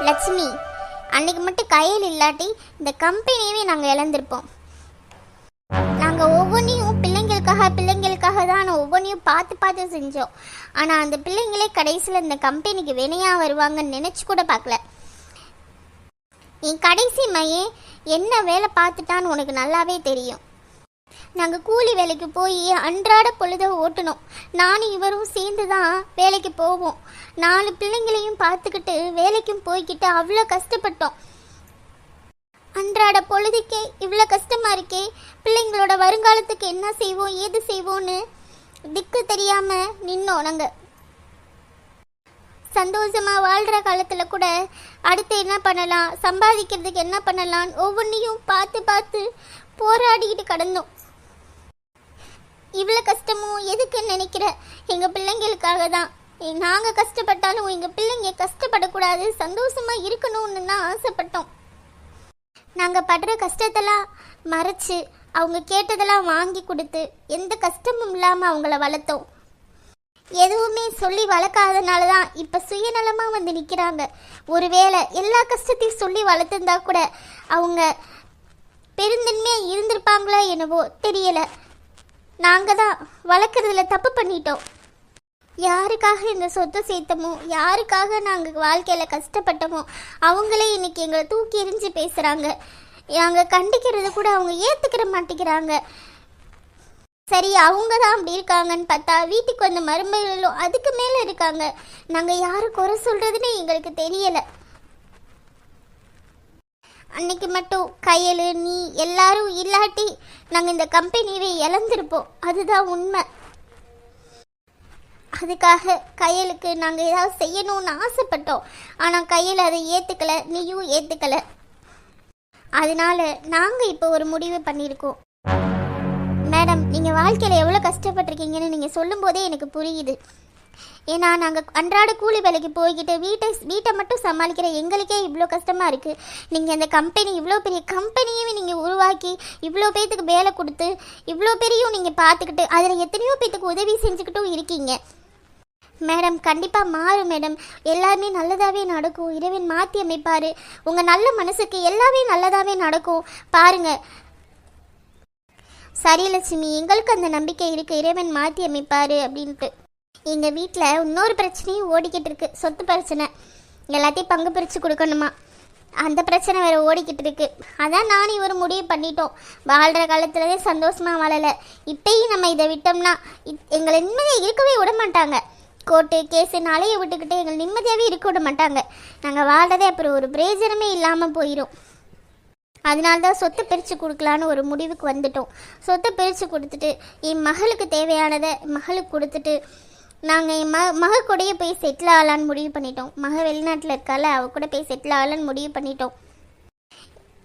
லட்சுமி, அன்னைக்கு மட்டும் கையில் இல்லாட்டி இந்த கம்பெனியவே நாங்கள் இழந்திருப்போம். நாங்கள் ஒவ்வொன்றையும் பிள்ளைங்களுக்காக தான் ஒவ்வொன்றையும் பார்த்து பார்த்து செஞ்சோம். ஆனால் அந்த பிள்ளைங்களே கடைசியில் இந்த கம்பெனிக்கு வினையாக வருவாங்கன்னு நினச்சி கூட பார்க்கல. என் கடைசி மையன் என்ன வேலை பார்த்துட்டான்னு உனக்கு நல்லாவே தெரியும். நாங்கள் கூலி வேலைக்கு போய் அன்றாட பொழுதை ஓட்டணும். நானும் இவரும் சேர்ந்து தான் வேலைக்கு போவோம். 4 பிள்ளைங்களையும் பார்த்துக்கிட்டு வேலைக்கும் போய்கிட்டு அவ்வளோ கஷ்டப்பட்டோம். அன்றாட பொழுதுக்கே இவ்வளோ கஷ்டமாக இருக்கே, பிள்ளைங்களோட வருங்காலத்துக்கு என்ன செய்வோம் ஏது செய்வோன்னு திக்கு தெரியாமல் நின்னோம். நாங்கள் சந்தோஷமாக வாழ்கிற காலத்தில் கூட அடுத்து என்ன பண்ணலாம், சம்பாதிக்கிறதுக்கு என்ன பண்ணலாம் ஒவ்வொன்றையும் பார்த்து பார்த்து போராடிக்கிட்டு கடந்தோம். இவ்வளோ கஷ்டமும் எதுக்குன்னு நினைக்கிற? எங்கள் பிள்ளைங்களுக்காக தான். நாங்கள் கஷ்டப்பட்டாலும் எங்கள் பிள்ளைங்க கஷ்டப்படக்கூடாது, சந்தோஷமாக இருக்கணும்னு தான் ஆசைப்பட்டோம். நாங்கள் படுற கஷ்டத்தெல்லாம் மறைச்சு அவங்க கேட்டதெல்லாம் வாங்கி கொடுத்து எந்த கஷ்டமும் இல்லாமல் அவங்கள வளர்த்தோம். எதுவுமே சொல்லி வளர்க்காதனால தான் இப்போ சுயநலமாக வந்து நிற்கிறாங்க. ஒருவேளை எல்லா கஷ்டத்தையும் சொல்லி வளர்த்துருந்தா கூட அவங்க பெருந்தன்மையாக இருந்திருப்பாங்களோ என்னவோ தெரியலை. நாங்கள் தான் வளர்க்குறதுல தப்பு பண்ணிட்டோம். யாருக்காக இந்த சொத்தை சேர்த்தமோ, யாருக்காக நாங்கள் வாழ்க்கையில் கஷ்டப்பட்டோமோ அவங்களே இன்னைக்கு எங்களை தூக்கி எறிஞ்சு பேசுகிறாங்க. நாங்கள் கண்டிக்கிறது கூட அவங்க ஏற்றுக்கிற மாட்டேங்கிறாங்க. சரி, அவங்க தான் அப்படி இருக்காங்கன்னு பார்த்தா வீட்டுக்கு வந்த மருமகளும் அதுக்கு மேலே இருக்காங்க. நாங்கள் யாரும் குறை சொல்கிறதுன்னு எங்களுக்கு தெரியலை. அன்னைக்கு மட்டும் கையல் நீ எல்லாரும் இல்லாட்டி நாங்கள் இந்த கம்பெனியவே இழந்திருப்போம். அதுதான் உண்மை. அதுக்காக கையலுக்கு நாங்கள் ஏதாவது செய்யணும்னு ஆசைப்பட்டோம். ஆனால் கையில் அதை ஏற்றுக்கலை, நீயும் ஏற்றுக்கலை. அதனால நாங்கள் இப்போ ஒரு முடிவு பண்ணியிருக்கோம். மேடம், நீங்கள் வாழ்க்கையில் எவ்வளோ கஷ்டப்பட்டிருக்கீங்கன்னு நீங்கள் சொல்லும்போதே எனக்கு புரியுது. ஏன்னா நாங்கள் அன்றாட கூலி வேலைக்கு போய்கிட்டு வீட்டை மட்டும் சமாளிக்கிற எங்களுக்கே இவ்வளோ கஷ்டமாக இருக்குது. நீங்கள் இந்த கம்பெனி இவ்வளோ பெரிய கம்பெனியவே நீங்கள் உருவாக்கி இவ்வளோ பேர்த்துக்கு வேலை கொடுத்து இவ்வளோ பேரையும் நீங்கள் பார்த்துக்கிட்டு அதில் எத்தனையோ பேர்த்துக்கு உதவி செஞ்சுக்கிட்டும் இருக்கீங்க. மேடம், கண்டிப்பாக மாறும் மேடம். எல்லாருமே நல்லதாகவே நடக்கும். இறைவன் மாற்றி அமைப்பார். உங்கள் நல்ல மனசுக்கு எல்லாமே நல்லதாகவே நடக்கும். பாருங்கள். சரி லட்சுமி, எங்களுக்கு அந்த நம்பிக்கை இருக்குது, இறைவன் மாற்றி அமைப்பார் அப்படின்ட்டு. எங்கள் வீட்டில் இன்னொரு பிரச்சனையும் ஓடிக்கிட்டு இருக்கு. சொத்து பிரச்சனை. எல்லாத்தையும் பங்கு பிரித்து கொடுக்கணுமா, அந்த பிரச்சனை வேறு ஓடிக்கிட்டு இருக்கு. அதான் நானும் இவர் முடிவு பண்ணிட்டோம். வாழ்கிற காலத்துலவே சந்தோஷமாக வாழலை. இப்பயும் நம்ம இதை விட்டோம்னா எங்களை நிம்மதியாக இருக்கவே விட மாட்டாங்க. கோர்ட்டு கேஸு நாளைய விட்டுக்கிட்டு எங்களை நிம்மதியாகவே இருக்க விட மாட்டாங்க. நாங்கள் வாழ்றதே அப்புறம் ஒரு பிரயோஜனமே இல்லாமல் போயிடும். அதனால தான் சொத்தை பிரித்து கொடுக்கலான்னு ஒரு முடிவுக்கு வந்துட்டோம். சொத்தை பிரித்து கொடுத்துட்டு என் மகளுக்கு தேவையானதை மகளுக்கு கொடுத்துட்டு நாங்கள் என் மக கூடயே போய் செட்டில் ஆகலான்னு முடிவு பண்ணிட்டோம். வெளிநாட்டில் இருக்கால, அவ கூட போய் செட்டில் ஆகலான்னு முடிவு பண்ணிட்டோம்.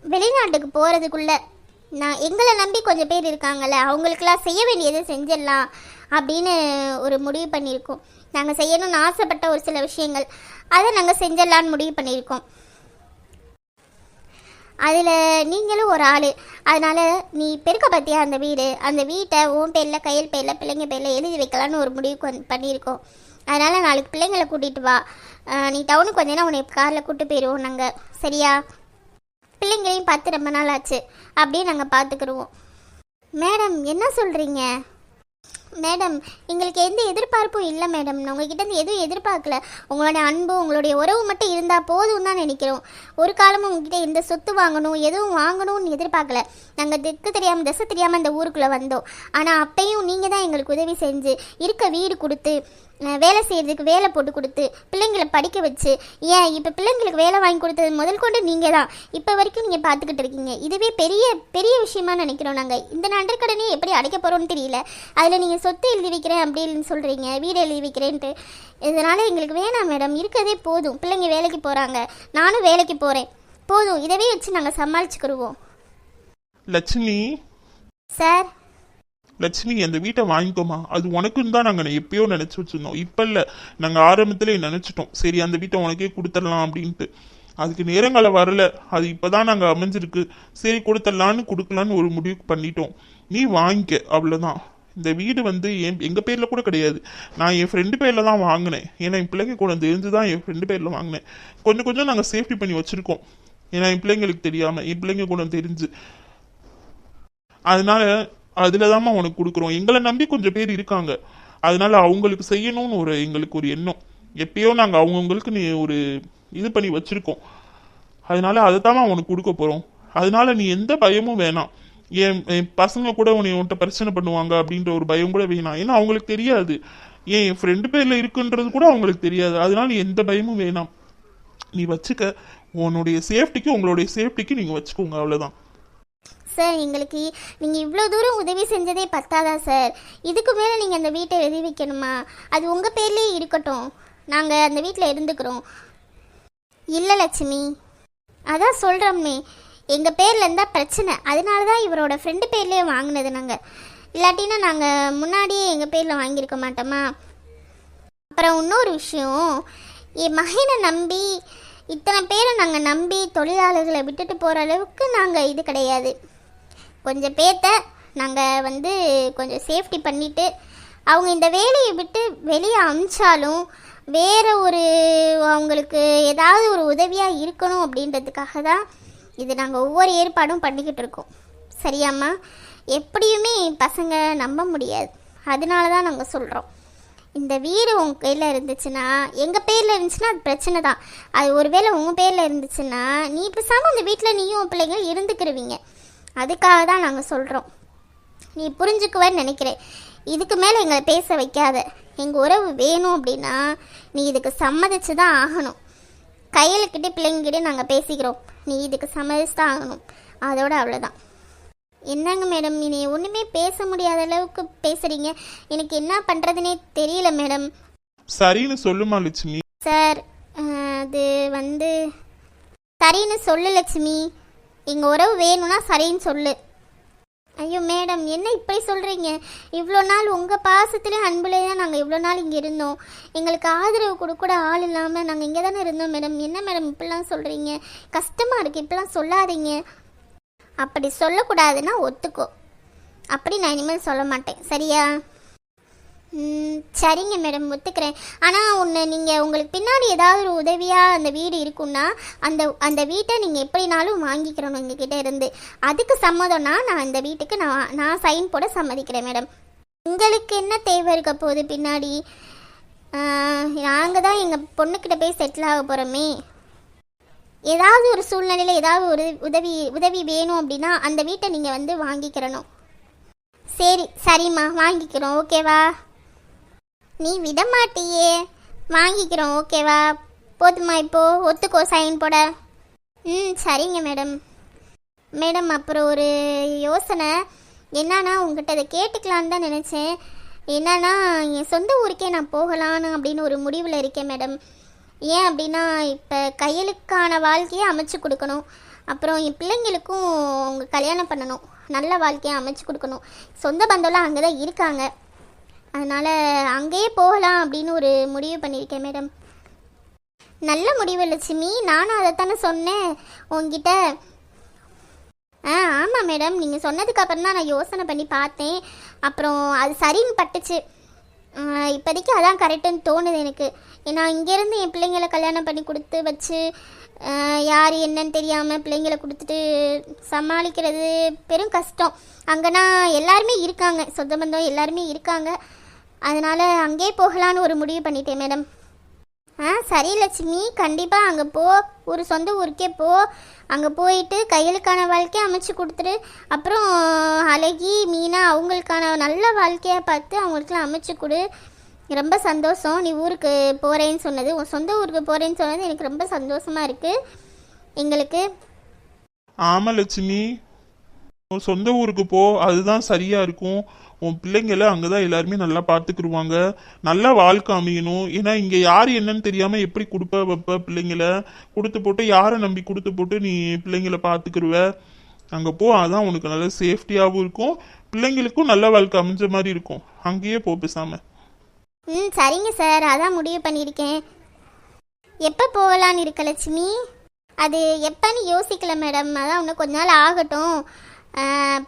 வெளிநாட்டுக்கு போகிறதுக்குள்ளே எங்களை நம்பி கொஞ்சம் பேர் இருக்காங்கள்ல, அவங்களுக்கெல்லாம் செய்ய வேண்டியதை செஞ்சிடலாம் அப்படின்னு ஒரு முடிவு பண்ணியிருக்கோம். நாங்கள் செய்யணும்னு ஆசைப்பட்ட ஒரு சில விஷயங்கள் அதை நாங்கள் செஞ்சிடலான்னு முடிவு பண்ணியிருக்கோம். அதில் நீங்களும் ஒரு ஆள். அதனால் நீ பெருக்க பார்த்தியா அந்த வீட்டை உன் பேரில் கையில் பேரில் பிள்ளைங்க பேரில் எழுதி வைக்கலான்னு ஒரு முடிவு பண்ணியிருக்கோம். அதனால் நாளைக்கு பிள்ளைங்களை கூட்டிகிட்டு வா. நீ டவுனுக்கு வந்தீங்கன்னா உன்னை காரில் கூப்பிட்டு போயிடுவோம் நாங்கள். சரியா? பிள்ளைங்களையும் பார்த்து ரொம்ப நாள் ஆச்சு. அப்படியே நாங்கள் பார்த்துக்குருவோம். மேடம், என்ன சொல்கிறீங்க? மேடம், எங்களுக்கு எந்த எதிர்பார்ப்பும் இல்லை மேடம். நான் உங்ககிட்ட இருந்து எதுவும் எதிர்பார்க்கல. உங்களுடைய அன்பு உங்களுடைய உறவு மட்டும் இருந்தால் போதும் தான் நினைக்கிறோம். ஒரு காலமும் உங்ககிட்ட எந்த சொத்து வாங்கணும் எதுவும் வாங்கணும்னு எதிர்பார்க்கல. நாங்கள் திக்கு தெரியாமல் திசை தெரியாமல் இந்த ஊருக்குள்ளே வந்தோம். ஆனால் அப்பையும் நீங்கள் தான் எங்களுக்கு உதவி செஞ்சு இருக்க வீடு கொடுத்து வேலை செய்கிறதுக்கு வேலை போட்டு கொடுத்து பிள்ளைங்களை படிக்க வச்சு, ஏன் இப்போ பிள்ளைங்களுக்கு வேலை வாங்கி கொடுத்தது முதல் கொண்டு நீங்கள் தான் இப்போ வரைக்கும் நீங்கள் பார்த்துக்கிட்டு இருக்கீங்க. இதுவே பெரிய பெரிய விஷயமா நினைக்கிறோம். நாங்கள் இந்த நன்றக்கடனையும் எப்படி அடைக்க போகிறோன்னு தெரியல. அதில் நீங்கள் சொத்து எழுதி வைக்கிறேன் அப்படின்னு சொல்கிறீங்க, வீடு எழுதி வைக்கிறேன்ட்டு. இதனால் எங்களுக்கு வேணாம் மேடம், இருக்கதே போதும். பிள்ளைங்க வேலைக்கு போகிறாங்க, நானும் வேலைக்கு போகிறேன், போதும். இதவே வச்சு நாங்கள் சமாளிச்சுக்கிடுவோம். லட்சுமி சார். லட்சுமி, அந்த வீட்டை வாங்கிக்கோமா. அது உனக்குன்னு தான் நாங்கள் எப்பயோ நினச்சி வச்சுருந்தோம். இப்போ இல்லை, நாங்கள் ஆரம்பத்திலே நினச்சிட்டோம். சரி, அந்த வீட்டை உனக்கே கொடுத்துடலாம் அப்படின்ட்டு. அதுக்கு நேரங்களை வரல. அது இப்போ தான் நாங்கள் அமைஞ்சிருக்கு. சரி, கொடுத்துடலான்னு கொடுக்கலான்னு ஒரு முடிவுக்கு பண்ணிட்டோம். நீ வாங்கிக்க, அவ்வளோதான். இந்த வீடு வந்து எங்கள் பேரில் கூட கிடையாது. நான் என் ஃப்ரெண்டு பேரில் தான் வாங்கினேன். ஏன்னா என் பிள்ளைங்க கூட தெரிஞ்சு தான் என் ஃப்ரெண்டு பேரில் வாங்கினேன். கொஞ்சம் கொஞ்சம் நாங்கள் சேஃப்டி பண்ணி வச்சுருக்கோம். ஏன்னா என் பிள்ளைங்களுக்கு தெரியாமல், என் பிள்ளைங்க கூட தெரிஞ்சு. அதனால அதில் தாம்மா உனக்கு கொடுக்குறோம். எங்களை நம்பி கொஞ்சம் பேர் இருக்காங்க. அதனால அவங்களுக்கு செய்யணும்னு எங்களுக்கு ஒரு எண்ணம். எப்பயோ நாங்கள் அவங்கவுங்களுக்கு நீ ஒரு இது பண்ணி வச்சுருக்கோம். அதனால அதை தாம்மா உனக்கு கொடுக்க போகிறோம். அதனால நீ எந்த பயமும் வேணாம். என் பசங்க கூட உன்கிட்ட பிரச்சனை பண்ணுவாங்க அப்படின்ற ஒரு பயம் கூட வேணாம். ஏன்னா அவங்களுக்கு தெரியாது. என் ஃப்ரெண்டு பேரில் இருக்குன்றது கூட அவங்களுக்கு தெரியாது. அதனால நீ எந்த பயமும் வேணாம். நீ வச்சுக்க. உன்னுடைய சேஃப்டிக்கு, உங்களுடைய சேஃப்டிக்கு நீங்கள் வச்சுக்கோங்க, அவ்வளோதான். சார், எங்களுக்கு நீங்கள் இவ்வளோ தூரம் உதவி செஞ்சதே பத்தாதா சார்? இதுக்கு மேலே நீங்கள் அந்த வீட்டை எழுதி வைக்கணுமா? அது உங்கள் பேர்லேயே இருக்கட்டும், நாங்கள் அந்த வீட்டில் இருந்துக்கிறோம். இல்லை லட்சுமி, அதான் சொல்கிறோம்மே, எங்கள் பேரில் இருந்தால் பிரச்சனை. அதனால தான் இவரோட ஃப்ரெண்டு பேர்லேயே வாங்கினது நாங்கள். இல்லாட்டினா நாங்கள் முன்னாடியே எங்கள் பேரில் வாங்கியிருக்க மாட்டோமா? அப்புறம் இன்னொரு விஷயம், என் மகனை நம்பி இத்தனை பேரை நாங்கள் நம்பி தொழிலாளர்களை விட்டுட்டு போகிற அளவுக்கு நாங்கள் இது கிடையாது. கொஞ்சம் பேர்த்த நாங்கள் கொஞ்சம் சேஃப்டி பண்ணிவிட்டு அவங்க இந்த வேலையை விட்டு வெளியே அமிச்சாலும் வேறு அவங்களுக்கு ஏதாவது ஒரு உதவியாக இருக்கணும் அப்படின்றதுக்காக தான் இது நாங்கள் ஒவ்வொரு ஏற்பாடும் பண்ணிக்கிட்டு இருக்கோம். சரியாம்மா? எப்படியுமே பசங்க நம்ப முடியாது. அதனால தான் நாங்கள் சொல்கிறோம், இந்த வீடு உங்கள் கையில் இருந்துச்சுன்னா, எங்கள் பேரில் இருந்துச்சுன்னா அது பிரச்சனை தான். அது ஒருவேளை உங்கள் பேரில் இருந்துச்சுன்னா நீ பேசாமல் அந்த வீட்டில் நீயும் பிள்ளைங்க இருந்துக்கிருவீங்க. அதுக்காக தான் நாங்கள் சொல்கிறோம். நீ புரிஞ்சுக்குவேன்னு நினைக்கிறேன். இதுக்கு மேலே எங்களை பேச வைக்காத. எங்கள் உறவு வேணும் அப்படின்னா நீ இதுக்கு சம்மதிச்சு தான் ஆகணும். கையில்கிட்டே பிள்ளைங்ககிட்டே நாங்கள் பேசிக்கிறோம், நீ இதுக்கு சம்மதிச்சு தான் ஆகணும். அதோட அவ்வளோதான். என்னங்க மேடம், நீ ஒன்றுமே பேச முடியாத அளவுக்கு பேசுகிறீங்க. எனக்கு என்ன பண்ணுறதுனே தெரியல மேடம். சரின்னு சொல்லுமா லட்சுமி? சார், அது சரின்னு சொல்லு லட்சுமி. எங்கள் உறவு வேணும்னா சரின்னு சொல்லு. ஐயோ மேடம், என்ன இப்படி சொல்கிறீங்க? இவ்வளோ நாள் உங்கள் பாசத்துலேயும் அன்புலேயே தான் நாங்கள் இவ்வளோ நாள் இங்கே இருந்தோம். எங்களுக்கு ஆதரவு கூட ஆள் இல்லாமல் நாங்கள் இங்கே தானே இருந்தோம் மேடம். என்ன மேடம் இப்படிலாம் சொல்கிறீங்க? கஷ்டமாக இருக்குது, இப்படிலாம் சொல்லாதீங்க. அப்படி சொல்லக்கூடாதுன்னா ஒத்துக்கோ. அப்படி நான் இனிமேல் சொல்ல மாட்டேன், சரியா? சரிங்க மேடம், ஒத்துக்கிறேன். ஆனால் நீங்கள் உங்களுக்கு பின்னாடி ஏதாவது ஒரு உதவியாக அந்த வீடு இருக்குன்னா அந்த வீட்டை நீங்கள் எப்படினாலும் வாங்கிக்கிறோம் எங்ககிட்ட இருந்து. அதுக்கு சம்மதம்னா நான் இந்த வீட்டுக்கு நான் சைன் போட சம்மதிக்கிறேன் மேடம். உங்களுக்கு என்ன தேவை இருக்க போகுது பின்னாடி? நாங்கள் தான் எங்கள் பொண்ணுக்கிட்ட போய் செட்டில் ஆக போகிறோமே. ஏதாவது ஒரு சூழ்நிலையில் ஏதாவது ஒரு உதவி வேணும் அப்படின்னா அந்த வீட்டை நீங்கள் வாங்கிக்கிறணும். சரிம்மா, வாங்கிக்கிறோம், ஓகேவா? நீ விட மாட்டியே. வாங்கிக்கிறோம், ஓகேவா? போதுமா? இப்போது ஒத்துக்கோ சைன் போட. சரிங்க மேடம். மேடம், அப்புறம் ஒரு யோசனை என்னன்னா, உங்கள்கிட்ட அதை கேட்டுக்கலான்னு தான் நினச்சேன். என்னன்னா, என் சொந்த ஊருக்கே நான் போகலான்னு அப்படின்னு ஒரு முடிவில் இருக்கேன் மேடம். ஏன் அப்படின்னா, இப்போ கையலுக்கான வாழ்க்கையை அமைச்சு கொடுக்கணும். அப்புறம் என் பிள்ளைங்களுக்கும் அவங்க கல்யாணம் பண்ணணும், நல்ல வாழ்க்கையை அமைச்சு கொடுக்கணும். சொந்த பந்தம்லாம் அங்கே தான் இருக்காங்க. அதனால் அங்கேயே போகலாம் அப்படின்னு ஒரு முடிவு பண்ணியிருக்கேன் மேடம். நல்ல முடிவு லட்சுமி. நானும் அதைத்தானே சொன்னேன் உங்ககிட்ட. ஆமாம் மேடம், நீங்கள் சொன்னதுக்கப்புறம் தான் நான் யோசனை பண்ணி பார்த்தேன். அப்புறம் அது சரின்னு பட்டுச்சு. இப்போதைக்கு அதான் கரெக்டுன்னு தோணுது எனக்கு. ஏன்னா இங்கேருந்து என் பிள்ளைங்களை கல்யாணம் பண்ணி கொடுத்து வச்சு யார் என்னன்னு தெரியாமல் பிள்ளைங்களை கொடுத்துட்டு சமாளிக்கிறது பெரும் கஷ்டம். அங்கேனா எல்லாருமே இருக்காங்க, சொந்த பந்தம் எல்லாருமே இருக்காங்க. அதனால் அங்கேயே போகலான்னு ஒரு முடிவு பண்ணிட்டேன் மேடம். சரி லட்சுமி, கண்டிப்பாக அங்கே போ, ஒரு சொந்த ஊருக்கே போ. அங்கே போயிட்டு கையலுக்கான வாழ்க்கையை அமைச்சு கொடுத்துரு. அப்புறம் அழகி, மீனா அவங்களுக்கான நல்ல வாழ்க்கையாக பார்த்து அவங்களுக்குலாம் அமைச்சு கொடு. ரொம்ப சந்தோஷம் நீ ஊருக்கு போகிறேன்னு சொன்னது, உன் சொந்த ஊருக்கு போகிறேன்னு சொன்னது எனக்கு ரொம்ப சந்தோஷமாக இருக்குது எங்களுக்கு. ஆமாம் லட்சுமி, உன் சொந்த ஊருக்கு போ, அதுதான் சரியாக இருக்கும். உன் பிள்ளைங்களை அங்கே தான் எல்லாருமே நல்லா பார்த்துக்குருவாங்க. நல்லா வாழ்க்கை அமையணும். ஏன்னா இங்கே யார் என்னன்னு தெரியாமல் எப்படி வைப்ப பிள்ளைங்களை கொடுத்து போட்டு, யாரை நம்பி கொடுத்து போட்டு நீ பிள்ளைங்களை பார்த்துக்குருவ. அங்கே போ, அதான் உனக்கு நல்ல சேஃப்டியாகவும் இருக்கும், பிள்ளைங்களுக்கும் நல்ல வாழ்க்கை அமைஞ்ச மாதிரி இருக்கும். அங்கேயே போ பேசாமல். சரிங்க சார், அதான் முடிவு பண்ணியிருக்கேன். எப்போ போகலான்னு இருக்க லட்சுமி? அது எப்போன்னு யோசிக்கல மேடம். அதான் இன்னும் கொஞ்ச நாள் ஆகட்டும்.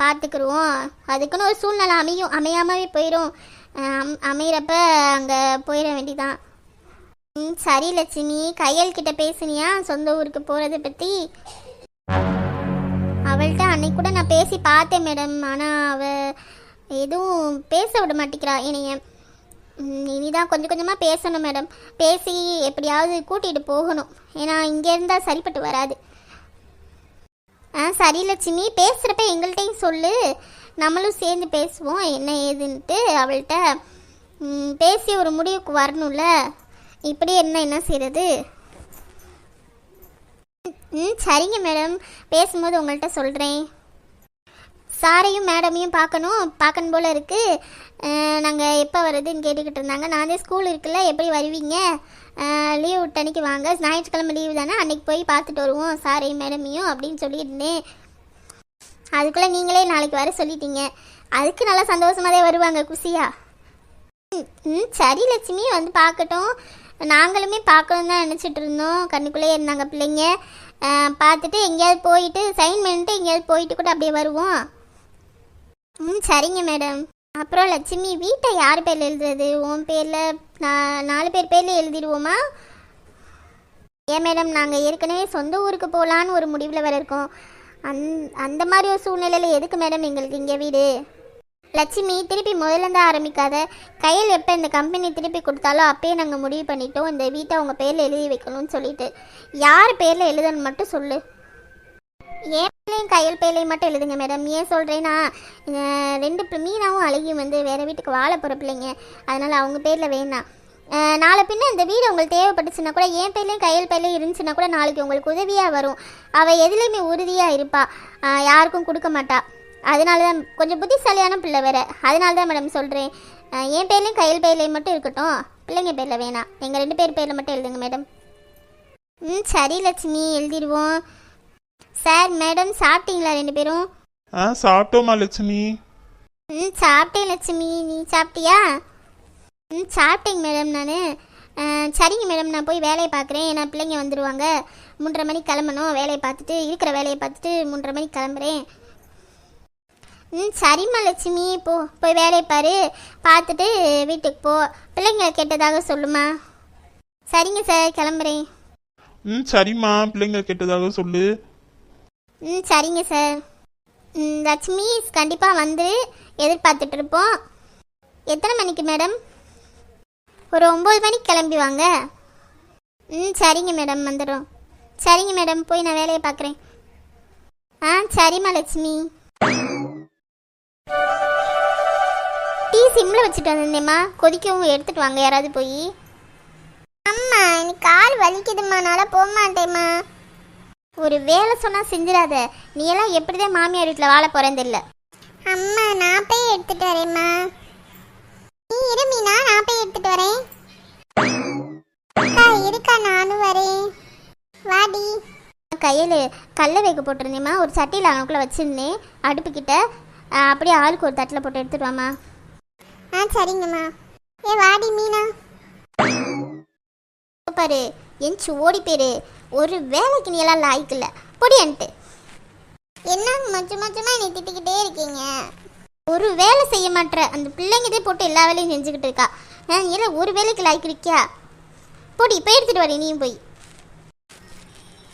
பார்த்துக்குருவோம். அதுக்குன்னு ஒரு சூழ்நிலை அமையாமவே போயிடும். அமையிறப்ப அங்கே போயிட வேண்டிதான். சரி லட்சுமி, கையல்கிட்ட பேசுனியா சொந்த ஊருக்கு போகிறத பற்றி? அவள்கிட்ட அன்னைக்கு கூட நான் பேசி பார்த்தேன் மேடம். ஆனால் அவள் எதுவும் பேச விட மாட்டேங்கிறா என்னைய. இனிதான் கொஞ்சம் கொஞ்சமாக பேசணும் மேடம். பேசி எப்படியாவது கூட்டிகிட்டு போகணும். ஏன்னா இங்கே இருந்தால் சரிப்பட்டு வராது. சரி லட்சுமி, பேசுகிறப்ப எங்கள்கிட்டையும் சொல்லு, நம்மளும் சேர்ந்து பேசுவோம் என்ன ஏதுன்ட்டு. அவள்கிட்ட பேசி ஒரு முடிவுக்கு வரணும்ல. இப்படி என்ன செய்கிறது? சரிங்க மேடம், பேசும்போது உங்கள்கிட்ட சொல்கிறேன். சாரையும் மேடமையும் பார்க்கணும் போல் இருக்குது. நாங்கள் எப்போ வருதுன்னு கேட்டுக்கிட்டு இருந்தாங்க. நானே ஸ்கூல் இருக்குல்ல, எப்படி வருவீங்க? லீவ் விட்ட அன்றைக்கி வாங்க, ஞாயிற்றுக்கிழமை லீவு தானே, அன்றைக்கி போய் பார்த்துட்டு வருவோம் சாரையும் மேடமையும் அப்படின்னு சொல்லியிருந்தேன். அதுக்குள்ளே நீங்களே நாளைக்கு வர சொல்லிட்டீங்க. அதுக்கு நல்லா சந்தோஷமாகவே வருவாங்க குஷியா. சரி லட்சுமி, வந்து பார்க்கட்டும். நாங்களுமே பார்க்கணும் தான் நினச்சிட்டு இருந்தோம். கண்ணுக்குள்ளே இருந்தாங்க பிள்ளைங்க. பார்த்துட்டு எங்கேயாவது போயிட்டு சைன் பண்ணிட்டு எங்கேயாவது போயிட்டு கூட அப்படியே வருவோம். சரிங்க மேடம். அப்புறம் லட்சுமி, வீட்டை யார் பேரில் எழுதுறது? உன் பேரில் 4 பேர் பேரில் எழுதிடுவோமா? ஏன் மேடம், நாங்கள் ஏற்கனவே சொந்த ஊருக்கு போகலான்னு ஒரு முடிவில் வர இருக்கோம். அந்த மாதிரி ஒரு சூழ்நிலையில் எதுக்கு மேடம் எங்களுக்கு இங்கே வீடு? லட்சுமி, திருப்பி முதல்ல ஆரம்பிக்காத. கையில் எப்போ இந்த கம்பெனி திருப்பி கொடுத்தாலும் அப்பயே நாங்கள் முடிவு பண்ணிட்டோம் இந்த வீட்டை உங்கள் பேரில் எழுதி வைக்கணும்னு சொல்லிட்டு. யார் பேரில் எழுதன்னு மட்டும் சொல்லு. ஏன் பேர்லையும் கையில் பேர்லையும் மட்டும் எழுதுங்க மேடம். ஏன் சொல்கிறேன்னா, 2 மீனாவும் அழகியும் வந்து வேறு வீட்டுக்கு வாழ போகிற பிள்ளைங்க. அதனால் அவங்க பேரில் வேணாம். நாளை பின்ன இந்த வீடு உங்களுக்கு தேவைப்பட்டுச்சுன்னா கூட என் பேர்லையும் கையில் பேர்லையும் இருந்துச்சுன்னா கூட நாளைக்கு உங்களுக்கு உதவியாக வரும். அவள் எதுலேயுமே உறுதியாக இருப்பாள், யாருக்கும் கொடுக்க மாட்டா. அதனால தான் கொஞ்சம் புத்திசாலியான பிள்ளை வேறு. அதனால தான் மேடம் சொல்கிறேன். என் பேர்லையும் கையில் பேர்லையும் மட்டும் இருக்கட்டும், பிள்ளைங்க பேரில் வேணாம். எங்கள் 2 பேர் பேரில் மட்டும் எழுதுங்க மேடம். சரி லட்சுமி, எழுதிடுவோம். சார் மேடம், சாப்பிட்டீங்களா 2 பேரும்? சாப்பிட்டோமா லட்சுமி? சாப்பிட்டேன் லட்சுமி, நீ சாப்பிட்டியா? சாப்பிட்டேங்க மேடம் நான். சரிங்க மேடம், நான் போய் வேலையை பார்க்குறேன். ஏன்னா பிள்ளைங்க வந்துடுவாங்க. 3:30 மணிக்கு கிளம்பணும். வேலையை பார்த்துட்டு இருக்கிற வேலையை பார்த்துட்டு 3:30 மணிக்கு கிளம்புறேன். சரிம்மா லட்சுமி, போய் வேலையை பார்த்துட்டு வீட்டுக்கு போ. பிள்ளைங்களை கேட்டதாக சொல்லுமா? சரிங்க சார், கிளம்புறேன். சரிம்மா, பிள்ளைங்க கேட்டதாக சொல்லு. சரிங்க சார். லட்சுமி, கண்டிப்பாக வந்து எதிர்பார்த்துட்டு இருப்போம். எத்தனை மணிக்கு மேடம்? ஒரு 9 மணிக்கு கிளம்பி வாங்க. சரிங்க மேடம், வந்துடும். சரிங்க மேடம், போய் நான் வேலையை பார்க்குறேன். சரிம்மா லட்சுமி. டீ சிம்மில் வச்சுட்டு வந்திருந்தேம்மா, கொதிக்கவும் எடுத்துகிட்டு வாங்க யாராவது போய். அம்மா, எனக்கு கால் வலிக்குதும்மா, நல்லா போக மாட்டேம்மா. ஒரு வேலை சொன்னால் செஞ்சிடாத. நீ எல்லாம் எப்படிதான் மாமியார் வீட்டில் வாழ போகிறேன்னு தெரியல. அம்மா, நான் போய் எடுத்துகிட்டு வரேம்மா. நீ இரு மீனா, நான் போய் எடுத்துகிட்டு வரேன். இருக்கா, நானும் வரேன். வாடி. கையில் கடல வேக போட்டிருந்தேம்மா, ஒரு சட்டியில் அவனுக்குள்ளே வச்சுருந்தேன் அடுப்புக்கிட்ட. அப்படியே ஆளுக்கு ஒரு தட்டில் போட்டு எடுத்துட்டு வாமா. சரிங்கம்மா. வாடி மீனா. பாரு, எஞ்சி ஓடி பேரு. ஒரு வேலைக்கு நீ எல்லாம் லாய்க்கு இல்லை, பொடியன்ட்டு. என்ன மச்சமாக என்னை திட்டிக்கிட்டே இருக்கீங்க? ஒரு வேலை செய்ய மாட்டேற. அந்த பிள்ளைங்கதே போட்டு எல்லா வேலையும் செஞ்சுக்கிட்டு இருக்கா. இல்லை ஒரு வேலைக்கு லாய்க்கு இருக்கியா? பொடி, போய் எடுத்துகிட்டு வரேன் நீயும் போய்.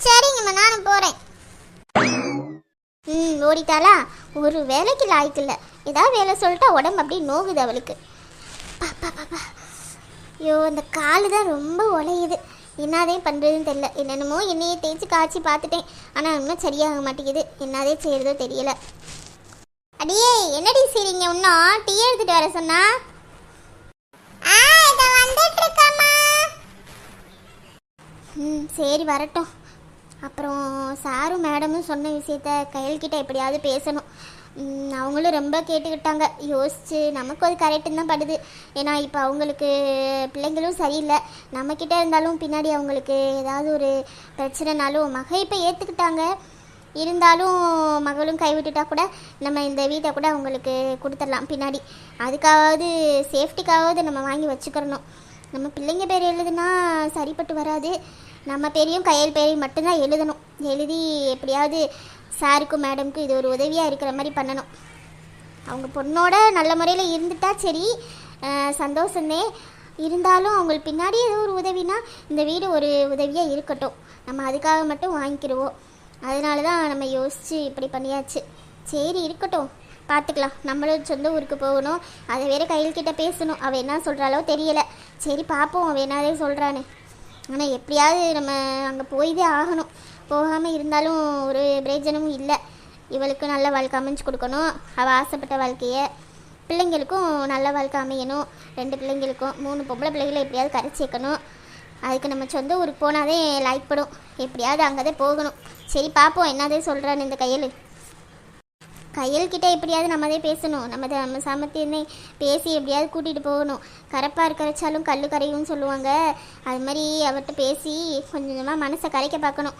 சரிங்கம்மா, நானும் போகிறேன். ஓடிட்டாளா? ஒரு வேலைக்கு லாய்க்கு இல்லை. ஏதாவது வேலை சொல்லிட்டா உடம்பு அப்படியே நோகுது அவளுக்கு. பாப்பா, ஐயோ, அந்த காலு தான் ரொம்ப உழையுது. என்னதே பண்ணுறதுன்னு தெரியல. என்னென்னமோ என்னையே தேய்ச்சி காய்ச்சி பார்த்துட்டேன், ஆனால் இன்னும் சரியாக மாட்டேங்குது. என்னதே செய்கிறதோ தெரியல. அடியே, என்னடி செய்றீங்க? இன்னும் டீ எடுத்துகிட்டு வர சொன்னா? சரி, வரட்டும். அப்புறம் சாரும் மேடமும் சொன்ன விஷயத்த கையல்கிட்ட எப்படியாவது பேசணும். அவங்களும் ரொம்ப கேட்டுக்கிட்டாங்க. யோசிச்சு நமக்கு அது கரெக்டுன்னு தான் படுது. ஏன்னா இப்போ அவங்களுக்கு பிள்ளைங்களும் சரியில்லை. நம்மக்கிட்ட இருந்தாலும் பின்னாடி அவங்களுக்கு ஏதாவது ஒரு பிரச்சனைனாலும் மகை இப்போ ஏற்றுக்கிட்டாங்க. இருந்தாலும் மகளும் கைவிட்டுட்டா கூட நம்ம இந்த வீட்டை கூட அவங்களுக்கு கொடுத்துடலாம் பின்னாடி. அதுக்காவது சேஃப்டிக்காவது நம்ம வாங்கி வச்சுக்கிறணும். நம்ம பிள்ளைங்க பேர் எழுதுனா சரிப்பட்டு வராது. நம்ம பேரையும் கையல் பேரையும் மட்டும்தான் எழுதணும். எழுதி எப்படியாவது சாருக்கும் மேடம்க்கும் இது ஒரு உதவியாக இருக்கிற மாதிரி பண்ணணும். அவங்க பொண்ணோட நல்ல முறையில் இருந்துட்டா சரி, சந்தோஷந்தே. இருந்தாலும் அவங்களுக்கு பின்னாடி ஏதோ ஒரு உதவினா இந்த வீடு ஒரு உதவியாக இருக்கட்டும், நம்ம அதுக்காக மட்டும் வாங்கிக்கிடுவோம். அதனால தான் நம்ம யோசித்து இப்படி பண்ணியாச்சு. சரி இருக்கட்டும், பார்த்துக்கலாம். நம்மளும் சொந்த ஊருக்கு போகணும், அதை வேறு கையில்கிட்ட பேசணும். அவள் என்ன சொல்கிறாளோ தெரியலை. சரி பார்ப்போம் அவள் என்னதே சொல்கிறான்னு. ஆனால் எப்படியாவது நம்ம அங்கே போய்தே ஆகணும். போகாமல் இருந்தாலும் ஒரு பிரயோஜனமும் இல்லை. இவளுக்கு நல்ல வாழ்க்கை அமைஞ்சு கொடுக்கணும், அவள் ஆசைப்பட்ட வாழ்க்கையை. பிள்ளைங்களுக்கும் நல்ல வாழ்க்கை அமையணும். 2 பிள்ளைங்களுக்கும் 3 பொம்பளை பிள்ளைகளை எப்படியாவது கரை சேர்க்கணும். அதுக்கு நம்ம சொந்த ஊருக்கு போனாதே லாய்ப்படும். எப்படியாவது அங்கே தான் போகணும். சரி பார்ப்போம் என்னதே சொல்கிறான்னு இந்த கையல்கிட்ட எப்படியாவது நம்மதே பேசணும். நம்ம சாமர்த்தியமே பேசி எப்படியாவது கூட்டிகிட்டு போகணும். கரைப்பார் கரைச்சாலும் கல் கரையும் சொல்லுவாங்க. அது மாதிரி அவர்கிட்ட பேசி கொஞ்சம் கொஞ்சமாக மனசை கரைக்க பார்க்கணும்.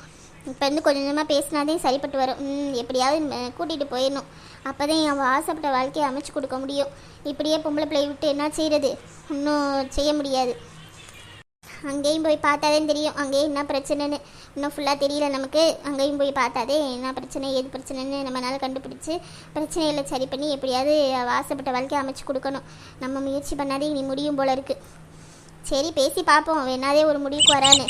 இப்போ கொஞ்சம் கொஞ்சமாக பேசினாதே சரிப்பட்டு வரும். எப்படியாவது கூட்டிகிட்டு போயிடணும். அப்போ தான் அவள் ஆசைப்பட்ட வாழ்க்கையை அமைச்சு கொடுக்க முடியும். இப்படியே பொம்பளை பிள்ளை விட்டு என்ன செய்கிறது? இன்னும் செய்ய முடியாது. அங்கேயும் போய் பார்த்தாதே தெரியும் அங்கேயும் என்ன பிரச்சனைன்னு. இன்னும் ஃபுல்லாக தெரியல நமக்கு. அங்கேயும் போய் பார்த்தாதே என்ன பிரச்சனை ஏது பிரச்சனைன்னு நம்மளால் கண்டுபிடிச்சி பிரச்சனைகளை சரி பண்ணி எப்படியாவது ஆசைப்பட்ட வாழ்க்கையை அமைச்சு கொடுக்கணும். நம்ம முயற்சி பண்ணாதே இனி முடியும் போல இருக்குது. சரி பேசி பார்ப்போம் என்னதே ஒரு முடிவுக்கு வரான்னு.